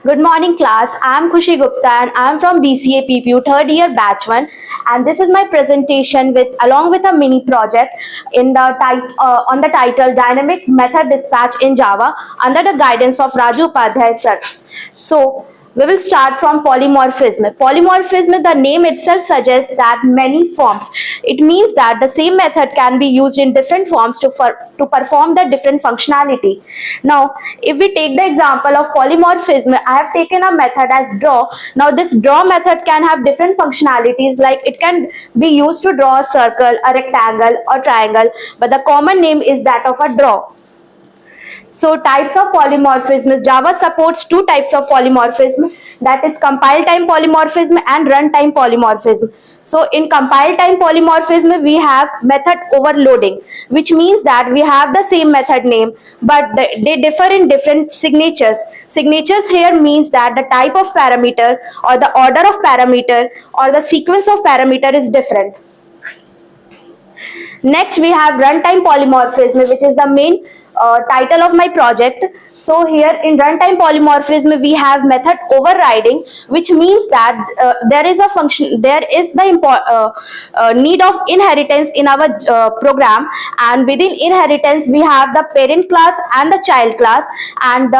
Good morning, class. I am Khushi Gupta and I am from BCA PPU third year batch 1, and this is my presentation with along with a mini project in the on the title Dynamic Method Dispatch in Java under the guidance of Raju Upadhyay sir. So we will start from polymorphism. Polymorphism, the name itself suggests that many forms. It means that the same method can be used in different forms to perform the different functionality. Now, if we take the example of polymorphism, I have taken a method as draw. Now, this draw method can have different functionalities, like it can be used to draw a circle, a rectangle, or triangle, but the common name is that of a draw. So types of polymorphism, Java supports two types of polymorphism, that is compile time polymorphism and runtime polymorphism. So in compile time polymorphism, we have method overloading, which means that we have the same method name, but they differ in different signatures. Signatures here means that the type of parameter or the order of parameter or the sequence of parameter is different. Next, we have runtime polymorphism, which is the main title of my project. So here in runtime polymorphism, we have method overriding, which means that there is a function, there is the need of inheritance in our program, and within inheritance we have the parent class and the child class, and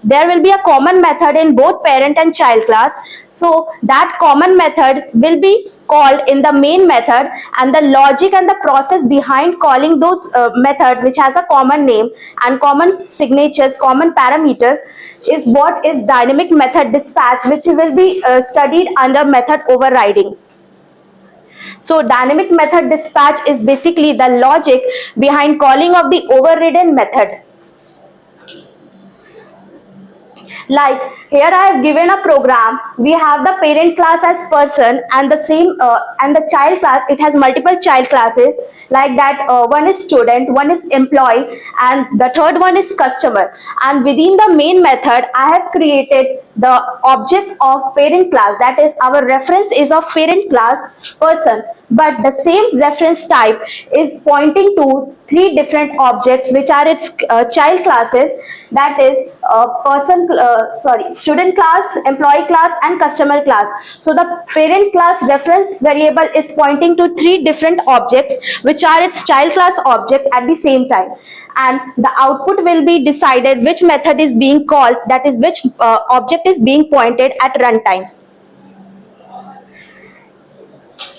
there will be a common method in both parent and child class. So that common method will be called in the main method, and the logic and the process behind calling those method which has a common name and common signatures, common parameters, is what is dynamic method dispatch, which will be studied under method overriding. So dynamic method dispatch is basically the logic behind calling of the overridden method. Like here I have given a program, we have the parent class as person and the same and the child class, it has multiple child classes, like that one is student, one is employee, and the third one is customer. And within the main method, I have created the object of parent class, that is our reference is of parent class person, but the same reference type is pointing to three different objects which are its child classes, that is student class, employee class, and customer class. So the parent class reference variable is pointing to three different objects which are its child class object at the same time, and the output will be decided which method is being called, that is which object is being pointed at runtime.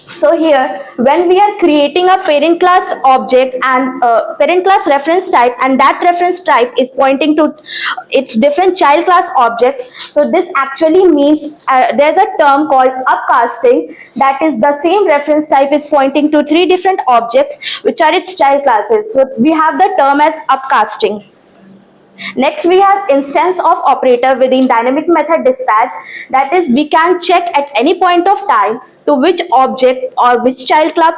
So here, when we are creating a parent class object and parent class reference type, and that reference type is pointing to its different child class objects, so this actually means there's a term called upcasting, that is the same reference type is pointing to three different objects which are its child classes. So we have the term as upcasting. Next, we have instance of operator within dynamic method dispatch, that is we can check at any point of time to which object or which child class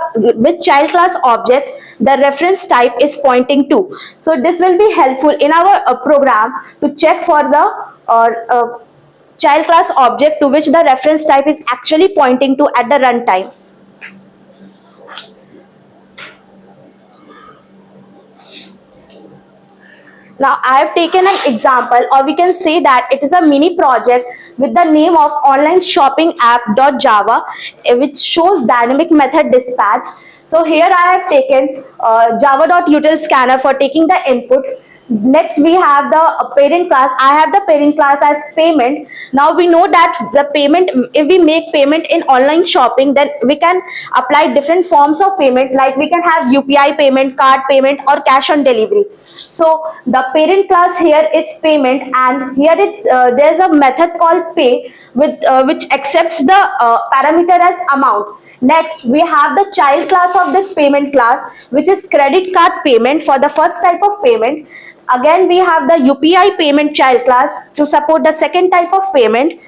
object the reference type is pointing to. So this will be helpful in our program to check for the child class object to which the reference type is actually pointing to at the runtime. Now I have taken an example, or we can say that it is a mini project with the name of online shopping app.java, which shows dynamic method dispatch. So here I have taken java.util scanner for taking the input. Next we have the parent class. I have the parent class as payment. Now we know that the payment, if we make payment in online shopping, then we can apply different forms of payment, like we can have UPI payment, card payment, or cash on delivery. So the parent class here is payment, and here there's a method called pay with which accepts the parameter as amount. Next, we have the child class of this payment class, which is credit card payment for the first type of payment. Again, we have the UPI payment child class to support the second type of payment.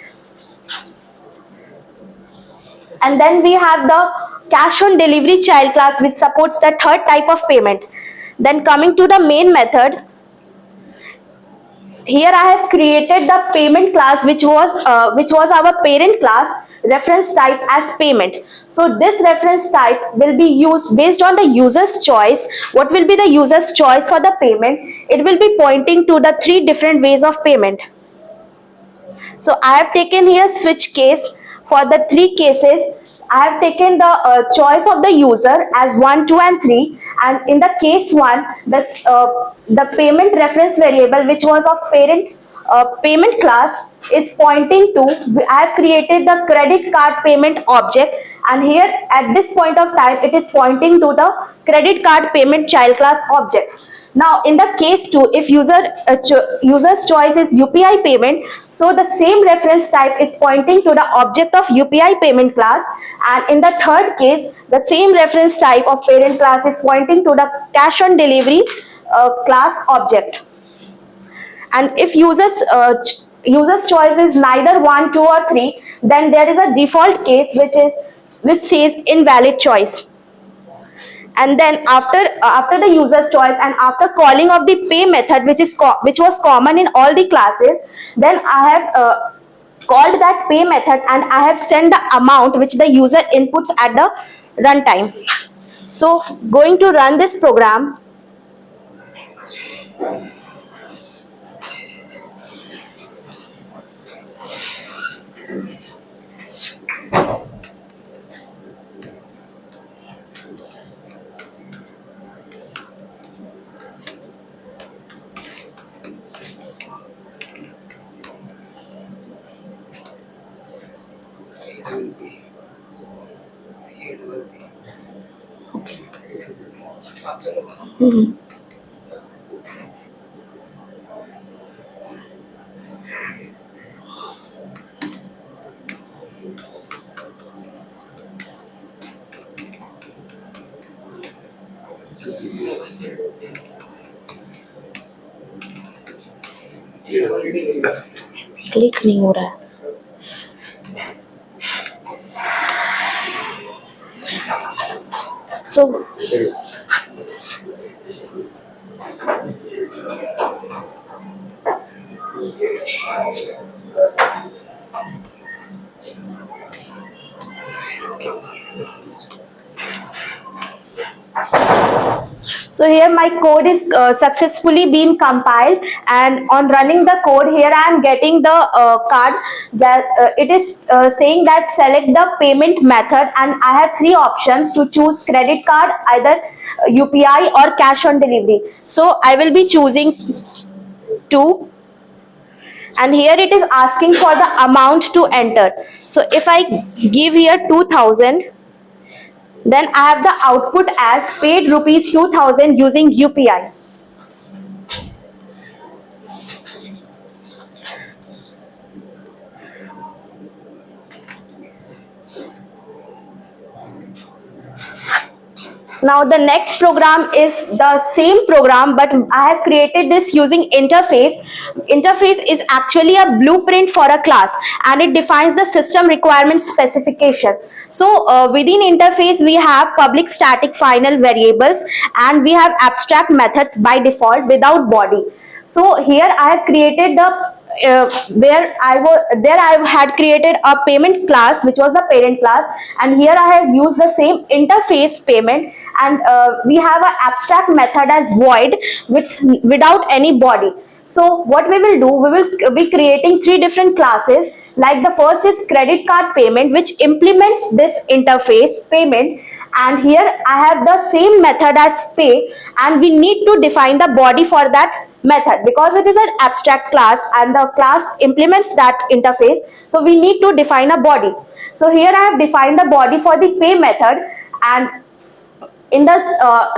And then we have the cash on delivery child class, which supports the third type of payment. Then coming to the main method, here I have created the payment class, which was our parent class, reference type as payment. So this reference type will be used based on the user's choice. What will be the user's choice for the payment? It will be pointing to the three different ways of payment. So I have taken here switch case. For the 3 cases, I have taken the choice of the user as 1, 2 and 3, and in the case 1, the payment reference variable which was of payment class is pointing to, I have created the credit card payment object, and here at this point of time it is pointing to the credit card payment child class object. Now in the case 2, if user's choice is UPI payment, so the same reference type is pointing to the object of UPI payment class, and in the third case the same reference type of parent class is pointing to the cash on delivery class object. And if user's choice is neither 1, 2 or 3, then there is a default case which says invalid choice. And then after the user's choice and after calling of the pay method, which was common in all the classes, then I have called that pay method and I have sent the amount which the user inputs at the runtime. So going to run this program. Click नहीं हो रहा है. So So here my code is successfully been compiled, and on running the code, here I am getting the card that it is saying that select the payment method, and I have 3 options to choose: credit card, either UPI or cash on delivery. So I will be choosing 2, and here it is asking for the amount to enter. So if I give here 2000, then I have the output as paid rupees 2000 using UPI. Now the next program is the same program, but I have created this using interface. Interface is actually a blueprint for a class, and it defines the system requirement specification. So within interface we have public static final variables, and we have abstract methods by default without body. So here I have created the I had created a payment class which was the parent class, and here I have used the same interface payment, and we have an abstract method as void without any body. So what we will do, we will be creating 3 different classes. Like the first is credit card payment, which implements this interface payment, and here I have the same method as pay, and we need to define the body for that method because it is an abstract class and the class implements that interface, so we need to define a body. So here I have defined the body for the pay method, and in the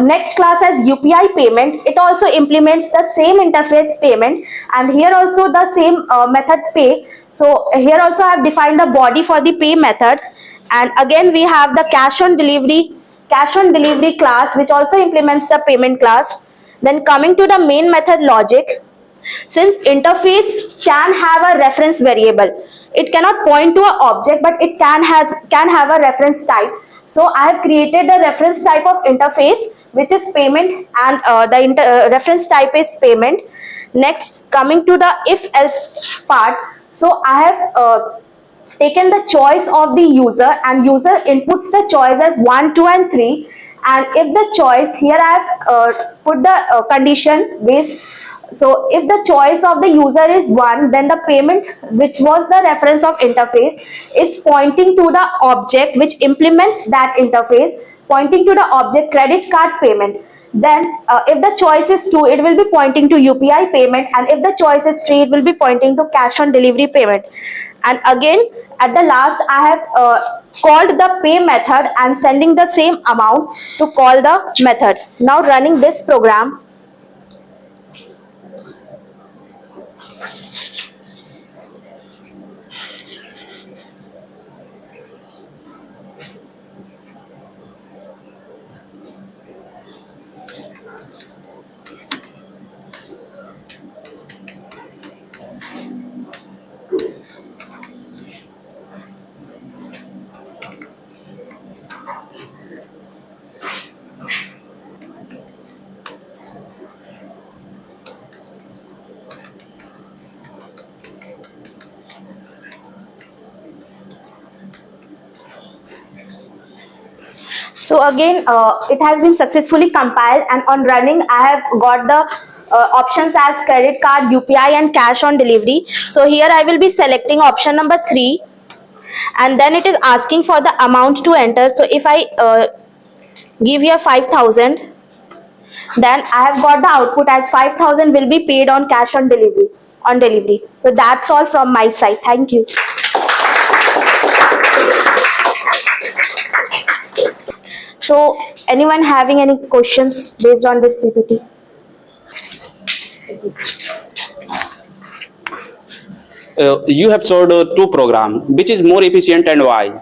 next class as UPI payment, it also implements the same interface payment, and here also the same method pay. So here also I have defined the body for the pay method, and again we have the cash on delivery class which also implements the payment class. Then coming to the main method logic, since interface can have a reference variable, it cannot point to an object, but it can have a reference type. So I have created the reference type of interface which is payment, and the reference type is payment. Next, coming to the if else part, so I have taken the choice of the user, and user inputs the choice as 1, 2 and 3, and if the choice, here I have put the condition based So if the choice of the user is 1, then the payment, which was the reference of interface, is pointing to the object which implements that interface, pointing to the object credit card payment. Then if the choice is 2, it will be pointing to UPI payment, and if the choice is 3, it will be pointing to cash on delivery payment. And again, at the last, I have called the pay method and sending the same amount to call the method. Now running this program. So again, it has been successfully compiled, and on running, I have got the options as credit card, UPI, and cash on delivery. So here I will be selecting option number 3, and then it is asking for the amount to enter. So if I give here 5,000, then I have got the output as 5,000 will be paid on cash on delivery. So that's all from my side. Thank you. So anyone having any questions based on this PPT? You have showed 2 programs. Which is more efficient and why?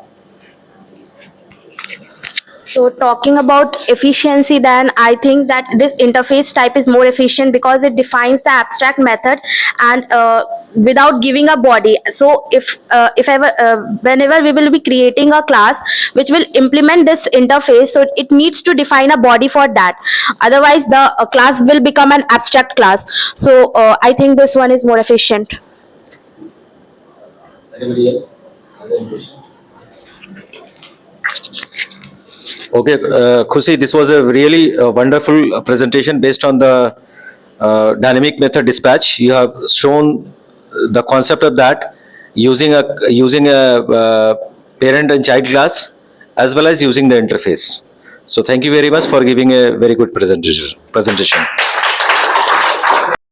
So talking about efficiency, then I think that this interface type is more efficient because it defines the abstract method and without giving a body. So if ever whenever we will be creating a class which will implement this interface, so it needs to define a body for that. Otherwise, the class will become an abstract class. So I think this one is more efficient. Anybody else? Other question? Okay, Khushi, this was a really wonderful presentation based on the dynamic method dispatch. You have shown the concept of that using a parent and child class as well as using the interface. So thank you very much for giving a very good presentation.